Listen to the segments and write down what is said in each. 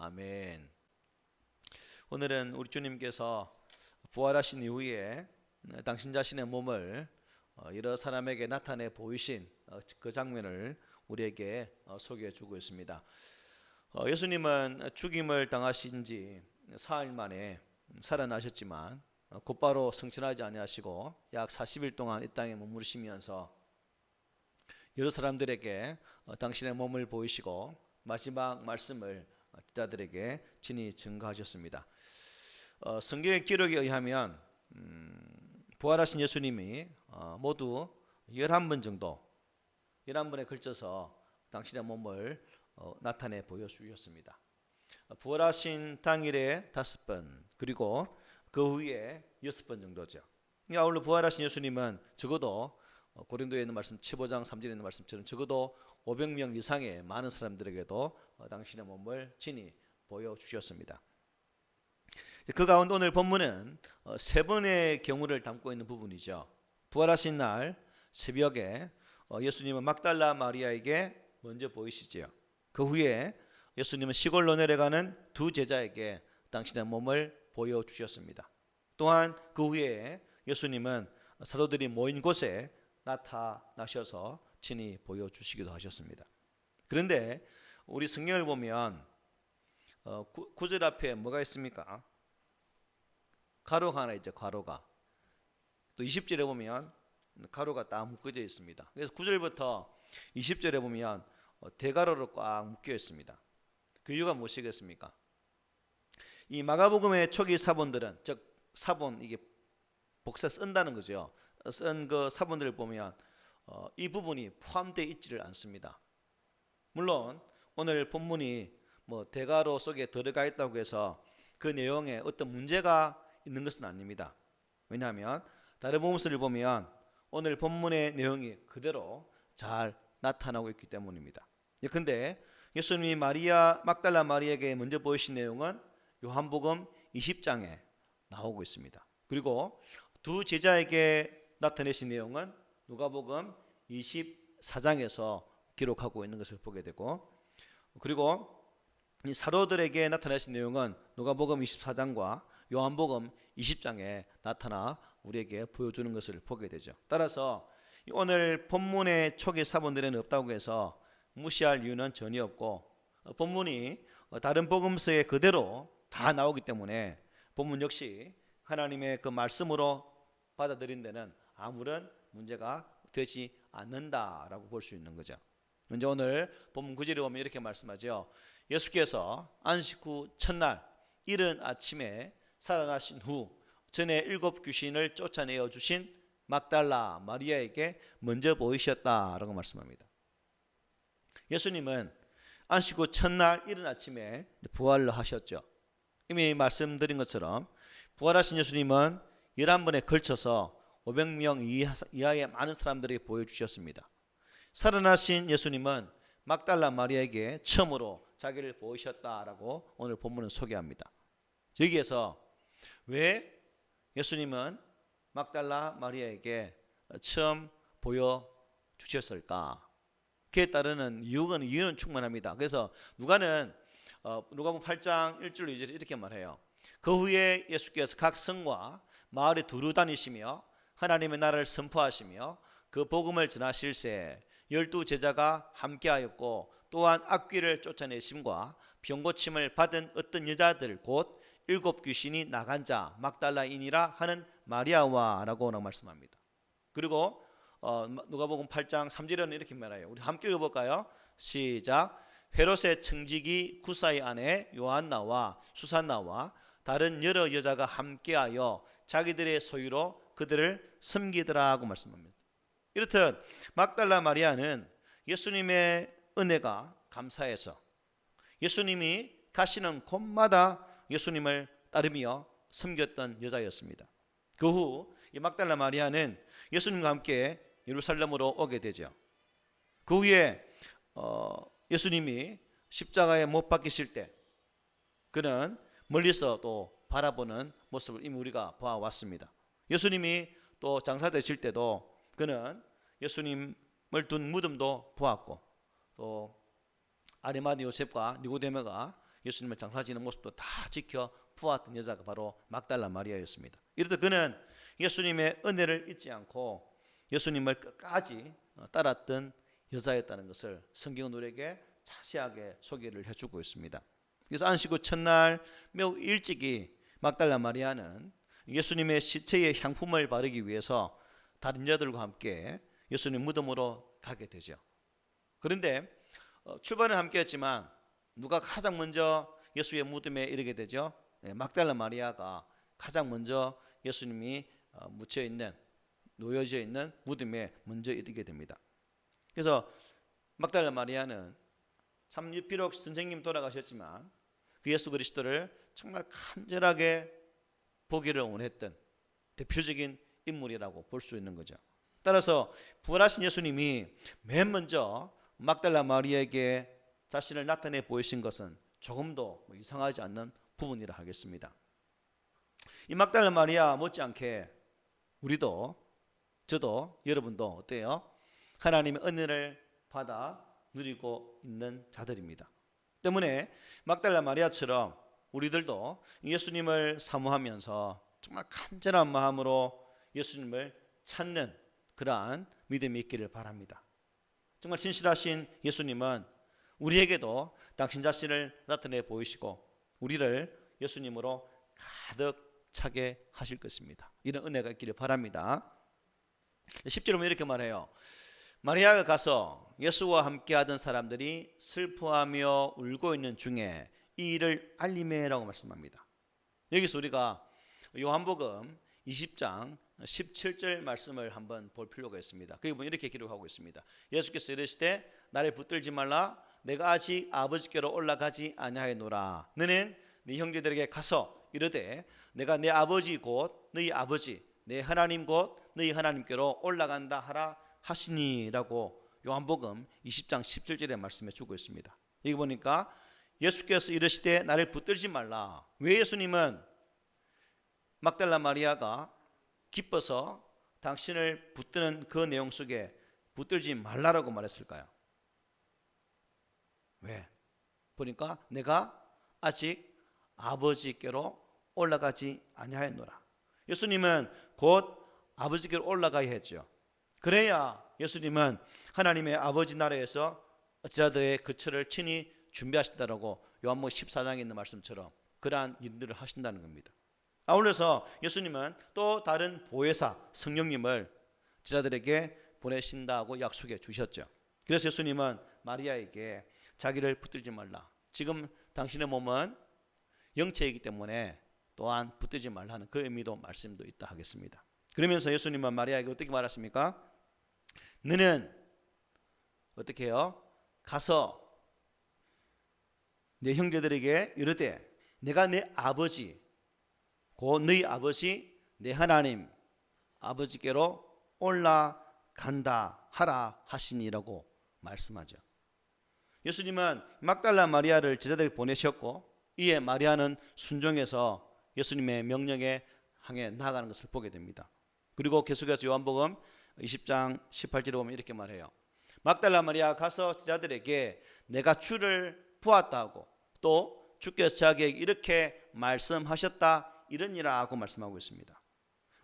아멘. 오늘은 우리 주님께서 부활하신 이후에 당신 자신의 몸을 여러 사람에게 나타내 보이신 그 장면을 우리에게 소개해 주고 있습니다. 예수님은 죽임을 당하신 지 사흘 만에 살아나셨지만 곧바로 승천하지 아니하시고 약 40일 동안 이 땅에 머무르시면서 여러 사람들에게 당신의 몸을 보이시고 마지막 말씀을 제자들에게 친히 증거하셨습니다. 성경의 기록에 의하면 부활하신 예수님이 모두 11번 정도 11번에 걸쳐서 당신의 몸을 나타내 보여주셨습니다. 부활하신 당일에 5번 그리고 그 후에 6번 정도죠. 아울러 부활하신 예수님은 적어도 고린도에 있는 말씀 15장 3절에 있는 말씀처럼 적어도 500명 이상의 많은 사람들에게도 당신의 몸을 친히 보여주셨습니다. 그 가운데 오늘 본문은 세 번의 경우를 담고 있는 부분이죠. 부활하신 날 새벽에 예수님은 막달라 마리아에게 먼저 보이시지요. 그 후에 예수님은 시골로 내려가는 두 제자에게 당신의 몸을 보여주셨습니다. 또한 그 후에 예수님은 사도들이 모인 곳에 나타나셔서 친히 보여주시기도 하셨습니다. 그런데 우리 성경을 보면 9절 앞에 뭐가 있습니까? 가로가 하나 있죠. 가로가. 또 20절에 보면 가로가 딱 묶어져 있습니다. 그래서 9절부터 20절에 보면 대가로로 꽉 묶여 있습니다. 그 이유가 무엇이겠습니까? 이 마가복음의 초기 사본들은 즉 사본 이게 복사 쓴다는 거죠. 쓴 그 사본들을 보면 이 부분이 포함되어 있지를 않습니다. 물론 오늘 본문이 대가로 속에 들어가 있다고 해서 그 내용에 어떤 문제가 있는 것은 아닙니다. 왜냐하면 다른 복음서를 보면 오늘 본문의 내용이 그대로 잘 나타나고 있기 때문입니다. 예컨대 예수님이 막달라 마리아에게 먼저 보이신 내용은 요한복음 20장에 나오고 있습니다. 그리고 두 제자에게 나타내신 내용은 누가복음 24장에서 기록하고 있는 것을 보게 되고, 그리고 이 사도들에게 나타내신 내용은 누가복음 24장과 요한복음 20장에 나타나 우리에게 보여주는 것을 보게 되죠. 따라서 오늘 본문의 초기 사본들에는 없다고 해서 무시할 이유는 전혀 없고, 본문이 다른 복음서에 그대로 다 나오기 때문에 본문 역시 하나님의 그 말씀으로 받아들인 데는 아무런 문제가 되지 않는다라고 볼 수 있는 거죠. 먼저 오늘 본문 9절에 보면 이렇게 말씀하죠. 예수께서 안식 후 첫날 이른 아침에 살아나신 후 전에 7 귀신을 쫓아내어 주신 막달라 마리아에게 먼저 보이셨다라고 말씀합니다. 예수님은 안식 후 첫날 이른 아침에 부활을 하셨죠. 이미 말씀드린 것처럼 부활하신 예수님은 11번에 걸쳐서 500명 이하의 많은 사람들에게 보여주셨습니다. 살아나신 예수님은 막달라 마리아에게 처음으로 자기를 보이셨다라고 오늘 본문은 소개합니다. 여기에서 왜 예수님은 막달라 마리아에게 처음 보여주셨을까? 그에 따르는 이유는 충분합니다. 그래서 누가복음 8장 1절 2절에 이렇게 말해요. 그 후에 예수께서 각 성과 마을에 두루 다니시며 하나님의 나라를 선포하시며 그 복음을 전하실새 12 제자가 함께하였고, 또한 악귀를 쫓아내심과 병고침을 받은 어떤 여자들 곧 7 귀신이 나간 자 막달라인이라 하는 마리아와 라고 말씀합니다. 그리고 누가복음 8장 3절에는 이렇게 말해요. 우리 함께 읽어볼까요? 시작. 헤롯의 청지기 구사의 아내 요한나와 수산나와 다른 여러 여자가 함께하여 자기들의 소유로 그들을 섬기더라고 말씀합니다. 이렇듯 막달라 마리아는 예수님의 은혜가 감사해서 예수님이 가시는 곳마다 예수님을 따르며 섬겼던 여자였습니다. 그 후 이 막달라 마리아는 예수님과 함께 예루살렘으로 오게 되죠. 그 후에 예수님이 십자가에 못 박히실 때 그는 멀리서 또 바라보는 모습을 이미 우리가 보아왔습니다. 예수님이 또 장사되실 때도 그는 예수님을 둔 무덤도 보았고, 또 아리마대 요셉과 니고데모가 예수님을 장사지는 모습도 다 지켜 보았던 여자가 바로 막달라 마리아였습니다. 이렇듯 그는 예수님의 은혜를 잊지 않고 예수님을 끝까지 따랐던 여자였다는 것을 성경은 우리에게 자세하게 소개를 해주고 있습니다. 그래서 안식 후 첫날 매우 일찍이 막달라 마리아는 예수님의 시체에 향품을 바르기 위해서 다른 여자들과 함께 예수님 무덤으로 가게 되죠. 그런데 출발은 함께 했지만 누가 가장 먼저 예수의 무덤에 이르게 되죠? 막달라 마리아가 가장 먼저 예수님이 묻혀있는, 놓여져 있는 무덤에 먼저 이르게 됩니다. 그래서 막달라 마리아는 참 비록 선생님 돌아가셨지만 그 예수 그리스도를 정말 간절하게 보기를 원했던 대표적인 인물이라고 볼 수 있는 거죠. 따라서 부활하신 예수님이 맨 먼저 막달라 마리아에게 자신을 나타내 보이신 것은 조금도 이상하지 않는 부분이라 하겠습니다. 이 막달라 마리아 못지않게 우리도, 저도, 여러분도 어때요? 하나님의 은혜를 받아 누리고 있는 자들입니다. 때문에 막달라 마리아처럼 우리들도 예수님을 사모하면서 정말 간절한 마음으로 예수님을 찾는 그러한 믿음이 있기를 바랍니다. 정말 진실하신 예수님은 우리에게도 당신 자신을 나타내 보이시고 우리를 예수님으로 가득 차게 하실 것입니다. 이런 은혜가 있기를 바랍니다. 10절에 보면 이렇게 말해요. 마리아가 가서 예수와 함께 하던 사람들이 슬퍼하며 울고 있는 중에 이 일을 알리매라고 말씀합니다. 여기서 우리가 요한복음 20장 17절 말씀을 한번 볼 필요가 있습니다. 거기 보면 이렇게 기록하고 있습니다. 예수께서 이르시되 나를 붙들지 말라. 내가 아직 아버지께로 올라가지 아니하였노라. 너는 네 형제들에게 가서 이르되 내가 내 아버지 곧 너희 아버지 내 하나님 곧 너희 하나님께로 올라간다 하라 하시니라고 요한복음 20장 17절에 말씀해 주고 있습니다. 여기 보니까 예수께서 이르시되 나를 붙들지 말라. 왜 예수님은 막달라 마리아가 기뻐서 당신을 붙드는 그 내용 속에 붙들지 말라라고 말했을까요? 왜? 보니까 내가 아직 아버지께로 올라가지 아니하였노라. 예수님은 곧 아버지께로 올라가야 했죠. 그래야 예수님은 하나님의 아버지 나라에서 어찌라도의 그 처를 친히 준비하신다라고 요한복음 14장에 있는 말씀처럼 그러한 일들을 하신다는 겁니다. 아울러서 예수님은 또 다른 보혜사 성령님을 제자들에게 보내신다고 약속해 주셨죠. 그래서 예수님은 마리아에게 자기를 붙들지 말라. 지금 당신의 몸은 영체이기 때문에 또한 붙들지 말라는 그 의미도 말씀도 있다 하겠습니다. 그러면서 예수님은 마리아에게 어떻게 말하십니까? 너는 어떻게 해요? 가서 내 형제들에게 이르되 내가 내 아버지 곧 너희 아버지 내 하나님 아버지께로 올라간다 하라 하시니라고 말씀하죠. 예수님은 막달라 마리아를 제자들에게 보내셨고 이에 마리아는 순종해서 예수님의 명령에 향해 나아가는 것을 보게 됩니다. 그리고 계속해서 요한복음 20장 18절에 보면 이렇게 말해요. 막달라 마리아가 가서 제자들에게 내가 주를 보았다고 또 주께서 자기에게 이렇게 말씀하셨다 이러니라 고 말씀하고 있습니다.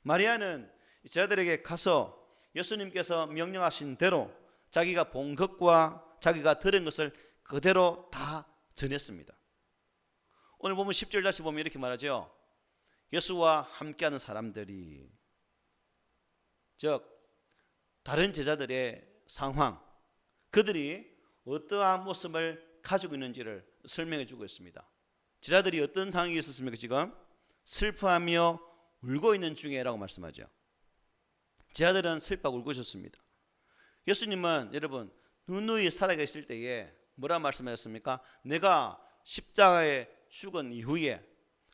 마리아는 제자들에게 가서 예수님께서 명령하신 대로 자기가 본 것과 자기가 들은 것을 그대로 다 전했습니다. 오늘 보면 10절 다시 보면 이렇게 말하죠. 예수와 함께하는 사람들이 즉 다른 제자들의 상황 그들이 어떠한 모습을 가지고 있는지를 설명해 주고 있습니다. 제자들이 어떤 상황이 있었습니까? 지금 슬퍼하며 울고 있는 중에라고 말씀하죠. 제자들은 슬퍼하고 울고 있었습니다. 예수님은 여러분 누누이 살아계실 때에 뭐라 말씀하셨습니까? 내가 십자가에 죽은 이후에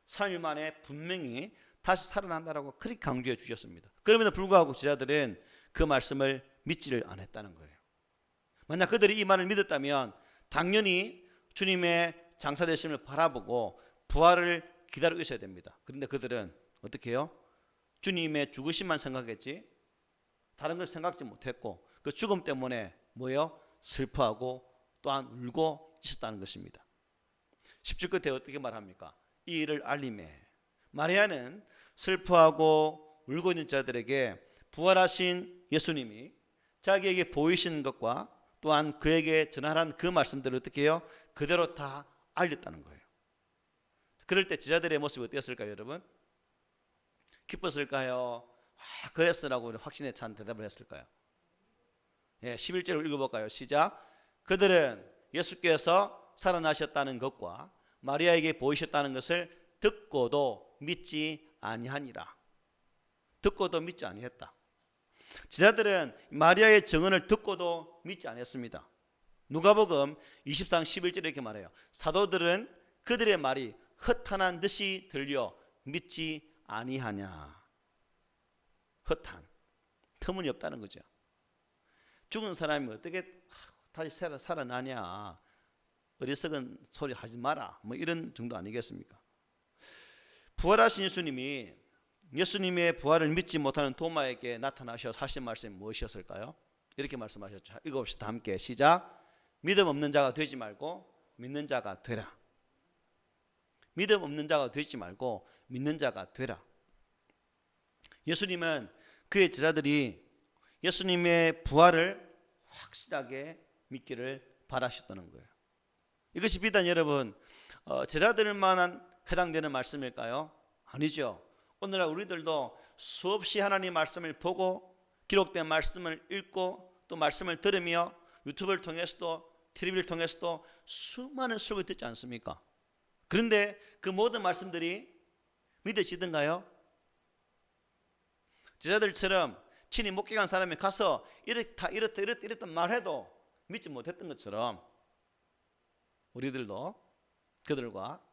3일 만에 분명히 다시 살아난다라고 그렇게 강조해 주셨습니다. 그럼에도 불구하고 제자들은 그 말씀을 믿지를 않았다는 거예요. 만약 그들이 이 말을 믿었다면 당연히 주님의 장사되심을 바라보고 부활을 기다리고 있어야 됩니다. 그런데 그들은 어떻게 해요? 주님의 죽으심만 생각했지 다른 걸 생각지 못했고 그 죽음 때문에 뭐예요? 슬퍼하고 또한 울고 있었다는 것입니다. 10절 끝에 어떻게 말합니까? 이 일을 알림해. 마리아는 슬퍼하고 울고 있는 자들에게 부활하신 예수님이 자기에게 보이시는 것과 또한 그에게 전하라는 그 말씀들을 어떻게 해요? 그대로 다 알렸다는 거예요. 그럴 때 제자들의 모습이 어땠을까요, 여러분? 기뻤을까요? 그랬으라고 확신에 찬 대답을 했을까요? 11절을 읽어볼까요? 시작. 그들은 예수께서 살아나셨다는 것과 마리아에게 보이셨다는 것을 듣고도 믿지 아니하니라. 듣고도 믿지 아니했다. 제자들은 마리아의 증언을 듣고도 믿지 않았습니다. 누가복음 23장 11절에 이렇게 말해요. 사도들은 그들의 말이 허탄한 듯이 들려 믿지 아니하냐. 허탄, 터무니없다는 거죠. 죽은 사람이 어떻게 다시 살아나냐. 어리석은 소리 하지 마라. 뭐 이런 정도 아니겠습니까? 부활하신 예수님이 예수님의 부활을 믿지 못하는 도마에게 나타나셔서 하신 말씀이 무엇이었을까요? 이렇게 말씀하셨죠. 읽어봅시다. 함께 시작. 믿음 없는 자가 되지 말고 믿는 자가 되라. 믿음 없는 자가 되지 말고 믿는 자가 되라. 예수님은 그의 제자들이 예수님의 부활을 확실하게 믿기를 바라셨다는 거예요. 이것이 비단 여러분 제자들만한 해당되는 말씀일까요? 아니죠. 오늘날 우리들도 수없이 하나님 말씀을 보고 기록된 말씀을 읽고 또 말씀을 들으며 유튜브를 통해서도 TV를 통해서도 수많은 수업을 듣지 않습니까? 그런데 그 모든 말씀들이 믿어지던가요? 제자들처럼 친히 목회 간 사람이 가서 이렇다 말해도 믿지 못했던 것처럼 우리들도 그들과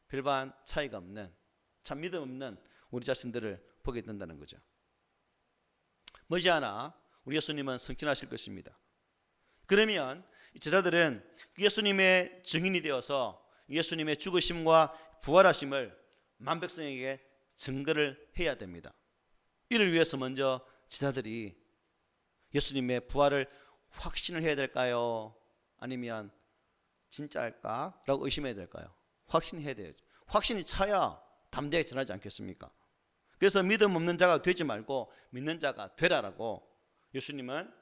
별반 차이가 없는 참 믿음 없는 우리 자신들을 보게 된다는 거죠. 머지않아 우리 예수님은 승천하실 것입니다. 그러면 제자들은 예수님의 증인이 되어서 예수님의 죽으심과 부활하심을 만백성에게 증거를 해야 됩니다. 이를 위해서 먼저 제자들이 예수님의 부활을 확신을 해야 될까요? 아니면 진짜일까? 라고 의심해야 될까요? 확신해야 돼야죠. 확신이 차야 담대하게 전하지 않겠습니까? 그래서 믿음 없는 자가 되지 말고 믿는 자가 되라라고 예수님은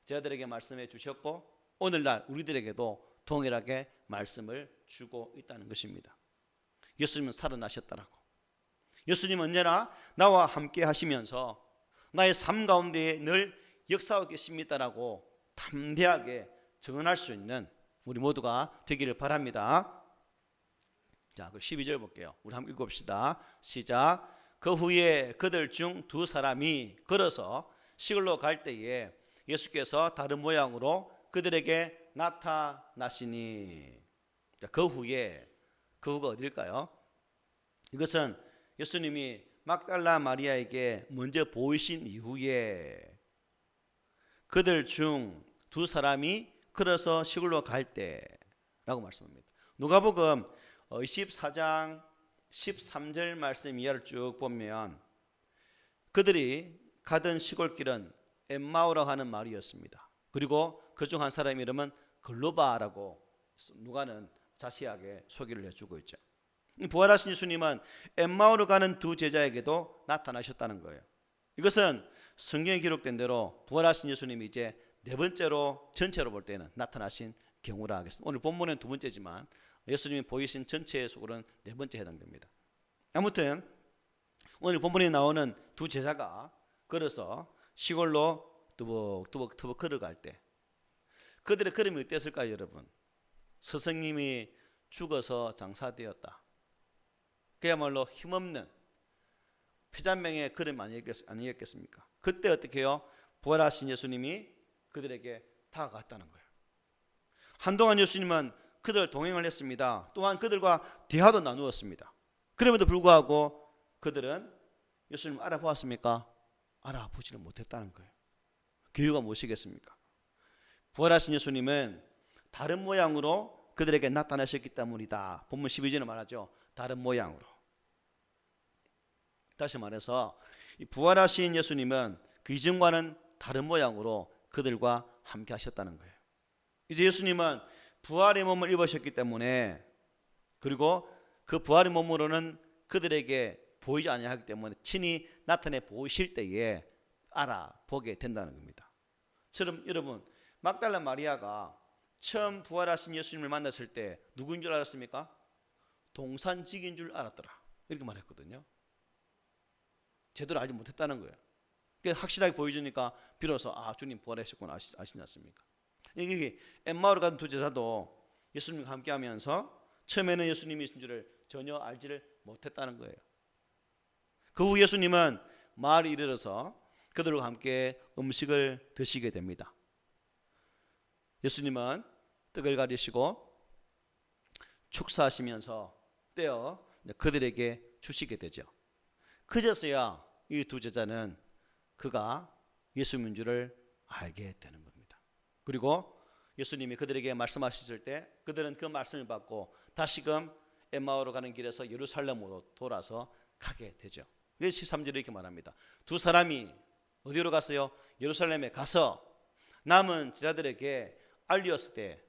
제자들에게 말씀해 주셨고 오늘날 우리들에게도 동일하게 말씀을 주고 있다는 것입니다. 예수님은 살아나셨다라고. 예수님은 언제나 나와 함께 하시면서 나의 삶 가운데 늘 역사하고 계십니다라고 담대하게 증언할 수 있는 우리 모두가 되기를 바랍니다. 자, 그 12절 볼게요. 우리 한번 읽어봅시다. 시작. 그 후에 그들 중 두 사람이 걸어서 시골로 갈 때에 예수께서 다른 모양으로 그들에게 나타나시니. 자, 그 후에, 그 후가 어딜까요? 이것은 예수님이 막달라 마리아에게 먼저 보이신 이후에 그들 중 두 사람이 걸어서 시골로 갈 때라고 말씀합니다. 누가복음 24장 13절 말씀 이하를 쭉 보면 그들이 가던 시골길은 엠마오라고 하는 마을이었습니다. 그리고 그중 한 사람 이름은 글로바라고 누가는 자세하게 소개를 해주고 있죠. 부활하신 예수님은 엠마오로 가는 두 제자에게도 나타나셨다는 거예요. 이것은 성경에 기록된 대로 부활하신 예수님이 이제 네 번째로 전체로 볼 때는 나타나신 경우라 하겠습니다. 오늘 본문은 두 번째지만 예수님이 보이신 전체의 속으로는 네 번째 해당됩니다. 아무튼 오늘 본문에 나오는 두 제자가 걸어서 시골로 투벅투벅 걸어갈 때 그들의 걸음이 어땠을까요, 여러분? 스승님이 죽어서 장사되었다. 그야말로 힘없는 폐잔맹의 걸음 아니었겠습니까? 그때 어떻게 해요? 부활하신 예수님이 그들에게 다가갔다는 거예요. 한동안 예수님은 그들 동행을 했습니다. 또한 그들과 대화도 나누었습니다. 그럼에도 불구하고 그들은 예수님을 알아보았습니까? 알아보지를 못했다는 거예요. 그 이유가 무엇이겠습니까? 부활하신 예수님은 다른 모양으로 그들에게 나타나셨기 때문이다. 본문 12절에 말하죠. 다른 모양으로. 다시 말해서 부활하신 예수님은 그 이전과는 다른 모양으로 그들과 함께 하셨다는 거예요. 이제 예수님은 부활의 몸을 입으셨기 때문에 그리고 그 부활의 몸으로는 그들에게 보이지 아니하기 때문에 친히 나타내 보이실 때에 알아보게 된다는 겁니다. 처럼 여러분, 막달라 마리아가 처음 부활하신 예수님을 만났을 때 누구인 줄 알았습니까? 동산직인 줄 알았더라, 이렇게 말했거든요. 제대로 알지 못했다는 거예요. 확실하게 보여주니까 비로소 주님 부활하셨구나 아시지 않습니까? 이게 엠마오로 간 두 제자도 예수님과 함께하면서 처음에는 예수님이신 줄을 전혀 알지를 못했다는 거예요. 그 후 예수님은 마을에 이르러서 그들과 함께 음식을 드시게 됩니다. 예수님은 떡을 가리시고 축사하시면서 떼어 그들에게 주시게 되죠. 그제서야 이 두 제자는 그가 예수님인 줄을 알게 되는 겁니다. 그리고 예수님이 그들에게 말씀하셨을 때 그들은 그 말씀을 받고 다시금 엠마오로 가는 길에서 예루살렘으로 돌아서 가게 되죠. 13절에 이렇게 말합니다. 두 사람이 어디로 갔어요? 예루살렘에 가서 남은 제자들에게 알렸을 때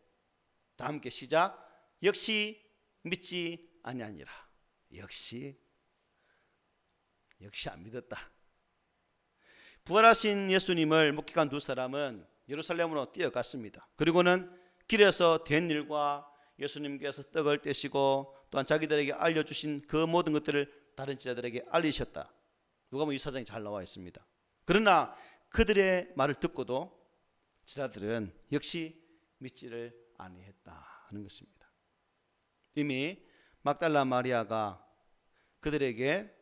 다 함께 시작. 역시 믿지 아니하니라. 역시 안 믿었다. 부활하신 예수님을 목격한 두 사람은 예루살렘으로 뛰어갔습니다. 그리고는 길에서 된 일과 예수님께서 떡을 떼시고 또한 자기들에게 알려주신 그 모든 것들을 다른 제자들에게 알리셨다. 누가복음 24장에 잘 나와 있습니다. 그러나 그들의 말을 듣고도 제자들은 역시 믿지를 아니했다는 것입니다. 이미 막달라 마리아가 그들에게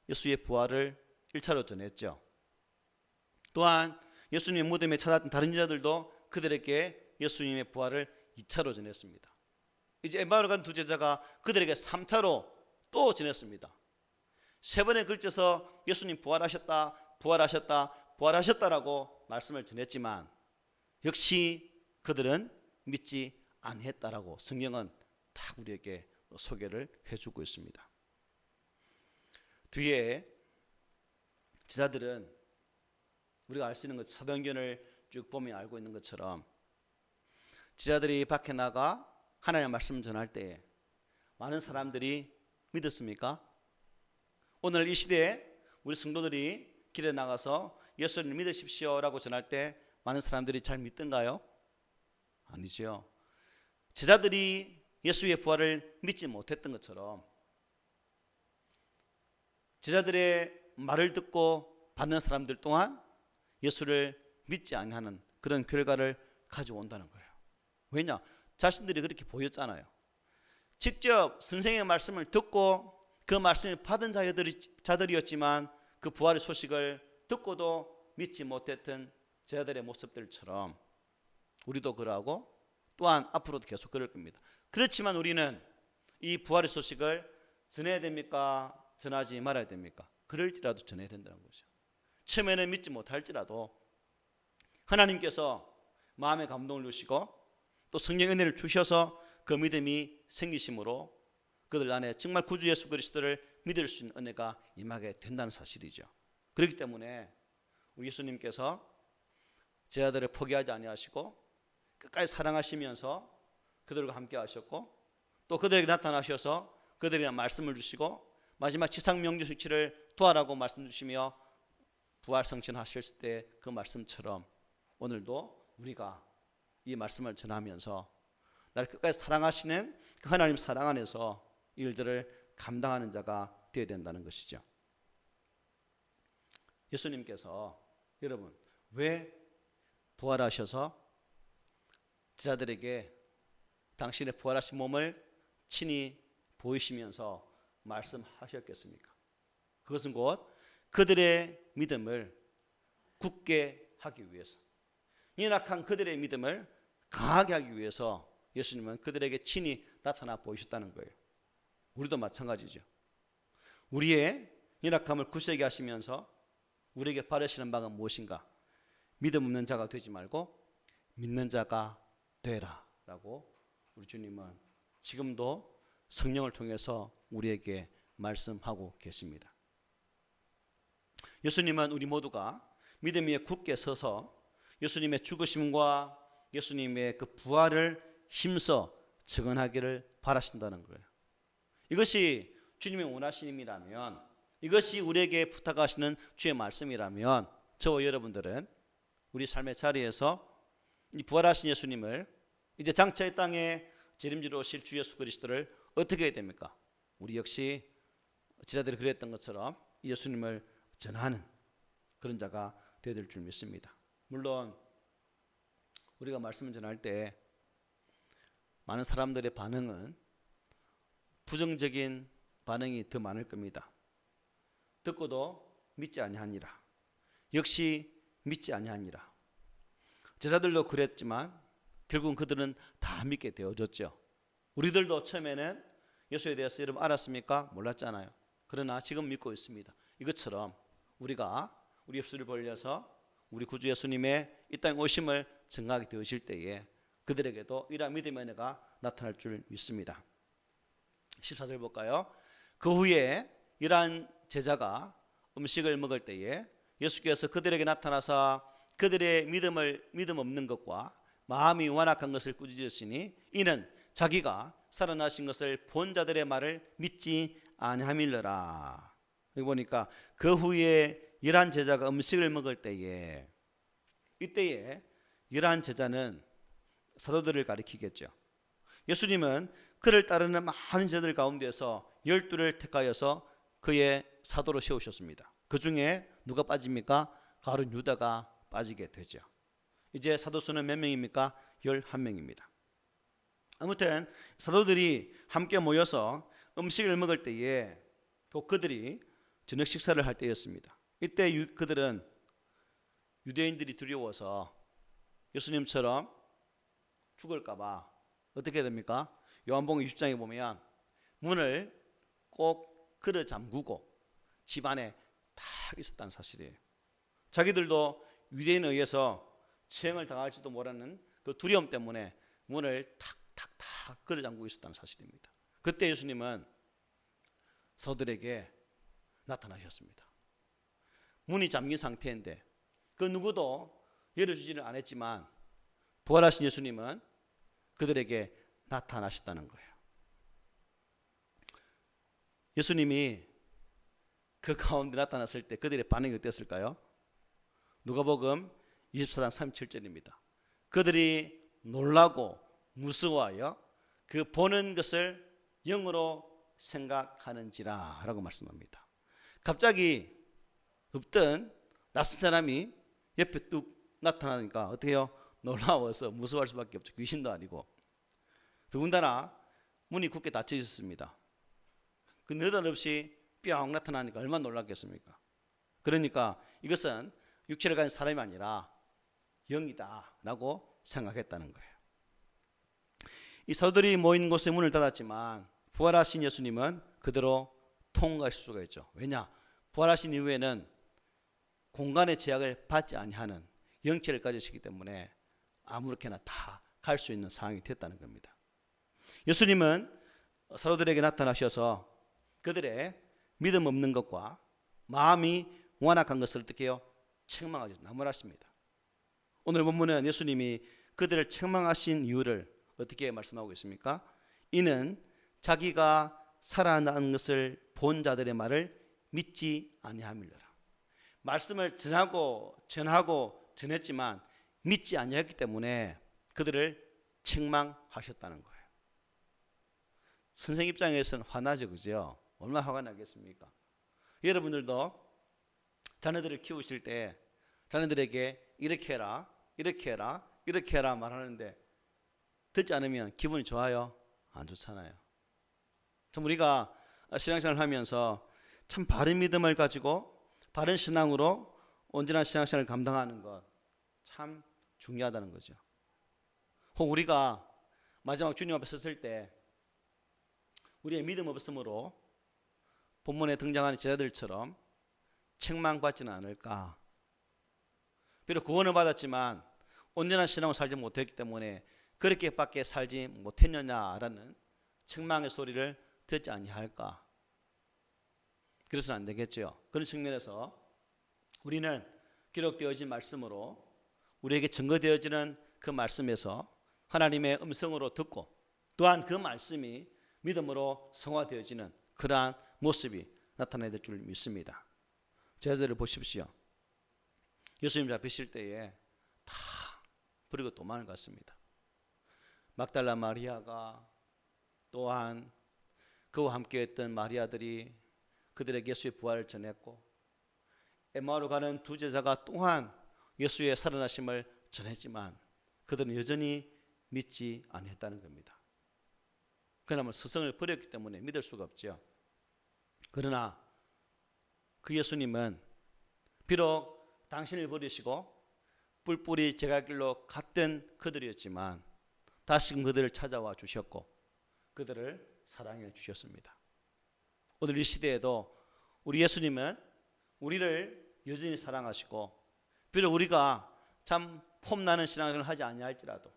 예수의 부활을 1차로 전했죠. 또한 예수님의 무덤에 찾았던 다른 여자들도 그들에게 예수님의 부활을 2차로 전했습니다. 이제 엠마오로 간 두 제자가 그들에게 3차로 또 전했습니다. 세 번에 걸쳐서 예수님 부활하셨다라고 말씀을 전했지만 역시 그들은 믿지 아니했다라고 성경은 다 우리에게 소개를 해주고 있습니다. 뒤에 제자들은 우리가 알 수 있는 것, 사도행전을 쭉 보면 알고 있는 것처럼 제자들이 밖에 나가 하나님의 말씀을 전할 때 많은 사람들이 믿었습니까? 오늘 이 시대에 우리 성도들이 길에 나가서 예수를 믿으십시오라고 전할 때 많은 사람들이 잘 믿던가요? 아니죠. 제자들이 예수의 부활을 믿지 못했던 것처럼 제자들의 말을 듣고 받는 사람들 또한 예수를 믿지 않는 그런 결과를 가져온다는 거예요. 왜냐? 자신들이 그렇게 보였잖아요. 직접 선생님의 말씀을 듣고 그 말씀을 받은 자들이었지만 그 부활의 소식을 듣고도 믿지 못했던 제자들의 모습들처럼 우리도 그러하고 또한 앞으로도 계속 그럴 겁니다. 그렇지만 우리는 이 부활의 소식을 전해야 됩니까? 전하지 말아야 됩니까? 그럴지라도 전해야 된다는 거죠. 처음에는 믿지 못할지라도 하나님께서 마음의 감동을 주시고 또 성령 은혜를 주셔서 그 믿음이 생기심으로 그들 안에 정말 구주 예수 그리스도를 믿을 수 있는 은혜가 임하게 된다는 사실이죠. 그렇기 때문에 우리 예수님께서 제자들을 포기하지 아니하시고 끝까지 사랑하시면서 그들과 함께 하셨고 또 그들에게 나타나셔서 그들에게 말씀을 주시고 마지막 지상 명절 수치를 도하라고 말씀 주시며 부활 성천하실 때 그 말씀처럼 오늘도 우리가 이 말씀을 전하면서 나를 끝까지 사랑하시는 그 하나님 사랑 안에서 일들을 감당하는 자가 되어야 된다는 것이죠. 예수님께서 여러분 왜 부활하셔서 제자들에게 당신의 부활하신 몸을 친히 보이시면서 말씀하셨겠습니까? 그것은 곧 그들의 믿음을 굳게 하기 위해서, 연약한 그들의 믿음을 강하게 하기 위해서 예수님은 그들에게 친히 나타나 보이셨다는 거예요. 우리도 마찬가지죠. 우리의 연약함을 굳세게 하시면서 우리에게 바라시는 바가 무엇인가? 믿음 없는 자가 되지 말고 믿는 자가 되라 라고 우리 주님은 지금도 성령을 통해서 우리에게 말씀하고 계십니다. 예수님은 우리 모두가 믿음 위에 굳게 서서 예수님의 죽으심과 예수님의 그 부활을 힘써 증언하기를 바라신다는 거예요. 이것이 주님의 원하신 힘이라면, 이것이 우리에게 부탁하시는 주의 말씀이라면, 저와 여러분들은 우리 삶의 자리에서 이 부활하신 예수님을, 이제 장차 이 땅에 재림지로 오실 주 예수 그리스도를 어떻게 해야 됩니까? 우리 역시 지자들이 그랬던 것처럼 예수님을 전하는 그런 자가 되어야 될 줄 믿습니다. 물론 우리가 말씀을 전할 때 많은 사람들의 반응은 부정적인 반응이 더 많을 겁니다. 듣고도 믿지 아니하니라. 역시 믿지 아니하니라. 제자들도 그랬지만 결국은 그들은 다 믿게 되어졌죠. 우리들도 처음에는 예수에 대해서 여러분 알았습니까? 몰랐잖아요. 그러나 지금 믿고 있습니다. 이것처럼 우리가 우리 입술을 벌려서 우리 구주 예수님의 이 땅에 오심을 증거하게 되어질 때에 그들에게도 이러한 믿음의 은혜가 나타날 줄 믿습니다. 14절 볼까요? 그 후에 이러한 제자가 음식을 먹을 때에 예수께서 그들에게 나타나서 그들의 믿음 없는 것과 마음이 완악한 것을 꾸짖으시니 이는 자기가 살아나신 것을 본 자들의 말을 믿지 아니함이러라. 여기 보니까 그 후에 이러한 제자가 음식을 먹을 때에, 이때에 이러한 제자는 사도들을 가리키겠죠. 예수님은 그를 따르는 많은 제자들 가운데서 12를 택하여서 그의 사도로 세우셨습니다. 그 중에 누가 빠집니까? 가룟 유다가 빠지게 되죠. 이제 사도수는 몇 명입니까? 11명입니다. 아무튼 사도들이 함께 모여서 음식을 먹을 때에 또 그들이 저녁 식사를 할 때였습니다. 이때 그들은 유대인들이 두려워서 예수님처럼 죽을까 봐 어떻게 됩니까? 요한복음 20장에 보면 문을 꼭 걸어 잠그고 집 안에 다 있었다는 사실이에요. 자기들도 유대인에 의해서 처형을 당할지도 모르는 그 두려움 때문에 문을 탁탁탁 걸어 잠그고 있었다는 사실입니다. 그때 예수님은 사도들에게 나타나셨습니다. 문이 잠긴 상태인데 그 누구도 열어주지를 않았지만 부활하신 예수님은 그들에게 나타나셨다는 거예요. 예수님이 그 가운데 나타났을 때 그들의 반응이 어땠을까요? 누가복음 24장 37절입니다. 그들이 놀라고 무서워하여 그 보는 것을 영으로 생각하는지라 라고 말씀합니다. 갑자기 없던 낯선 사람이 옆에 뚝 나타나니까 어떻게 해요? 놀라워서 무서워할 수밖에 없죠. 귀신도 아니고. 더군다나 문이 굳게 닫혀 있었습니다. 그 느닷없이 뿅 나타나니까 얼마나 놀랐겠습니까? 그러니까 이것은 육체를 가진 사람이 아니라 영이다 라고 생각했다는 거예요. 이 사도들이 모인 곳에 문을 닫았지만 부활하신 예수님은 그대로 통과하실 수가 있죠. 왜냐? 부활하신 이후에는 공간의 제약을 받지 아니하는 영체를 가지시기 때문에 아무렇게나 다 갈 수 있는 상황이 됐다는 겁니다. 예수님은 사도들에게 나타나셔서 그들의 믿음 없는 것과 마음이 완악한 것을 어떻게 해요? 책망하셔서 나무라십니다. 오늘 본문은 예수님이 그들을 책망하신 이유를 어떻게 말씀하고 있습니까? 이는 자기가 살아난 것을 본 자들의 말을 믿지 아니함이라. 말씀을 전하고 전했지만 믿지 아니했기 때문에 그들을 책망하셨다는 거예요. 선생 입장에서는 화나죠, 그죠? 얼마나 화가 나겠습니까? 여러분들도 자녀들을 키우실 때 자녀들에게 이렇게 해라, 이렇게 해라, 이렇게 해라 말하는데 듣지 않으면 기분이 좋아요? 안 좋잖아요. 참 우리가 신앙생활을 하면서 참 바른 믿음을 가지고 바른 신앙으로 온전한 신앙생활을 감당하는 것 참 중요하다는 거죠. 혹 우리가 마지막 주님 앞에 섰을 때 우리의 믿음 없음으로 본문에 등장하는 제자들처럼 책망받지는 않을까. 비록 구원을 받았지만 온전한 신앙을 살지 못했기 때문에 그렇게밖에 살지 못했느냐라는 책망의 소리를 듣지 아니할까. 그래서는 안 되겠죠. 그런 측면에서 우리는 기록되어진 말씀으로 우리에게 증거되어지는 그 말씀에서 하나님의 음성으로 듣고 또한 그 말씀이 믿음으로 성화되어지는 그러한 모습이 나타나야 될 줄 믿습니다. 제자들을 보십시오. 예수님 잡히실 때에 다 버리고 도망을 갔습니다. 막달라 마리아가 또한 그와 함께했던 마리아들이 그들에게 예수의 부활을 전했고, 엠마오로 가는 두 제자가 또한 예수의 살아나심을 전했지만 그들은 여전히 믿지 않았다는 겁니다. 그나마 스승을 버렸기 때문에 믿을 수가 없죠. 그러나 그 예수님은 비록 당신을 버리시고 뿔뿔이 제갈길로 갔던 그들이었지만 다시금 그들을 찾아와 주셨고 그들을 사랑해 주셨습니다. 오늘 이 시대에도 우리 예수님은 우리를 여전히 사랑하시고, 비록 우리가 참 폼나는 신앙을 하지 아니할지라도,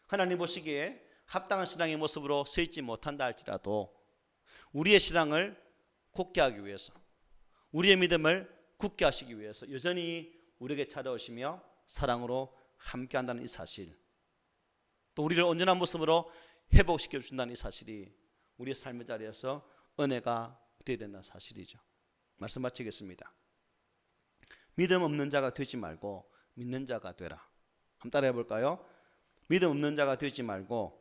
하나님 보시기에 합당한 신앙의 모습으로 서 있지 못한다 할지라도 우리의 신앙을 굳게 하기 위해서, 우리의 믿음을 굳게 하시기 위해서 여전히 우리에게 찾아오시며 사랑으로 함께한다는 이 사실, 또 우리를 온전한 모습으로 회복시켜 준다는 이 사실이 우리의 삶의 자리에서 은혜가 되어야 된다는 사실이죠. 말씀 마치겠습니다. 믿음 없는 자가 되지 말고 믿는 자가 되라. 한번 따라해 볼까요? 믿음 없는 자가 되지 말고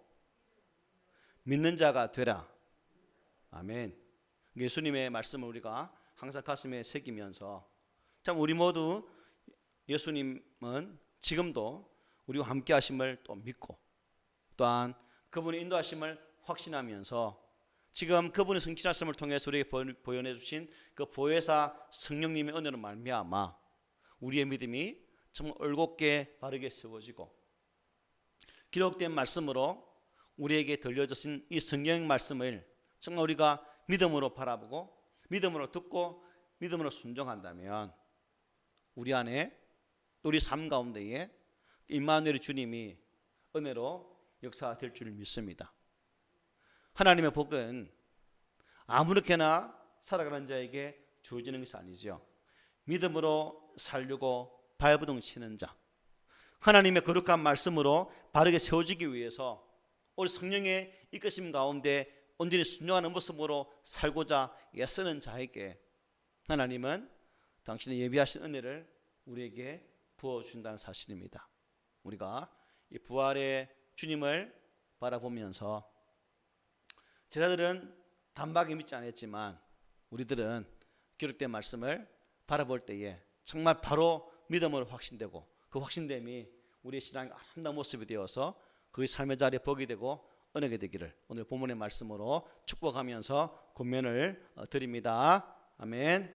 믿는 자가 되라. 아멘. 예수님의 말씀을 우리가 항상 가슴에 새기면서, 참 우리 모두 예수님은 지금도 우리와 함께 하심을 또 믿고, 또한 그분의 인도하심을 확신하면서 지금 그분의 성취하심을 통해서 우리에게 보여내 주신 그 보혜사 성령님의 은혜로 말미암아 우리의 믿음이 정말 올곧게 바르게 세워지고, 기록된 말씀으로 우리에게 들려주신 이 성경 말씀을 정말 우리가 믿음으로 바라보고 믿음으로 듣고 믿음으로 순종한다면 우리 안에, 우리 삶 가운데에 임마누엘 주님이 은혜로 역사될 줄 믿습니다. 하나님의 복은 아무렇게나 살아가는 자에게 주어지는 것이 아니죠. 믿음으로 살려고 발버둥 치는 자, 하나님의 거룩한 말씀으로 바르게 세워지기 위해서 우리 성령의 이끄심 가운데 온전히 순종하는 모습으로 살고자 애쓰는 자에게 하나님은 당신의 예비하신 은혜를 우리에게 부어준다는 사실입니다. 우리가 이 부활의 주님을 바라보면서, 제자들은 단박에 믿지 않았지만 우리들은 기록된 말씀을 바라볼 때에 정말 바로 믿음으로 확신되고, 그 확신됨이 우리의 신앙의 아름다운 모습이 되어서 그의 삶의 자리에 복이 되고 은혜가 되기를 오늘 본문의 말씀으로 축복하면서 권면을 드립니다. 아멘.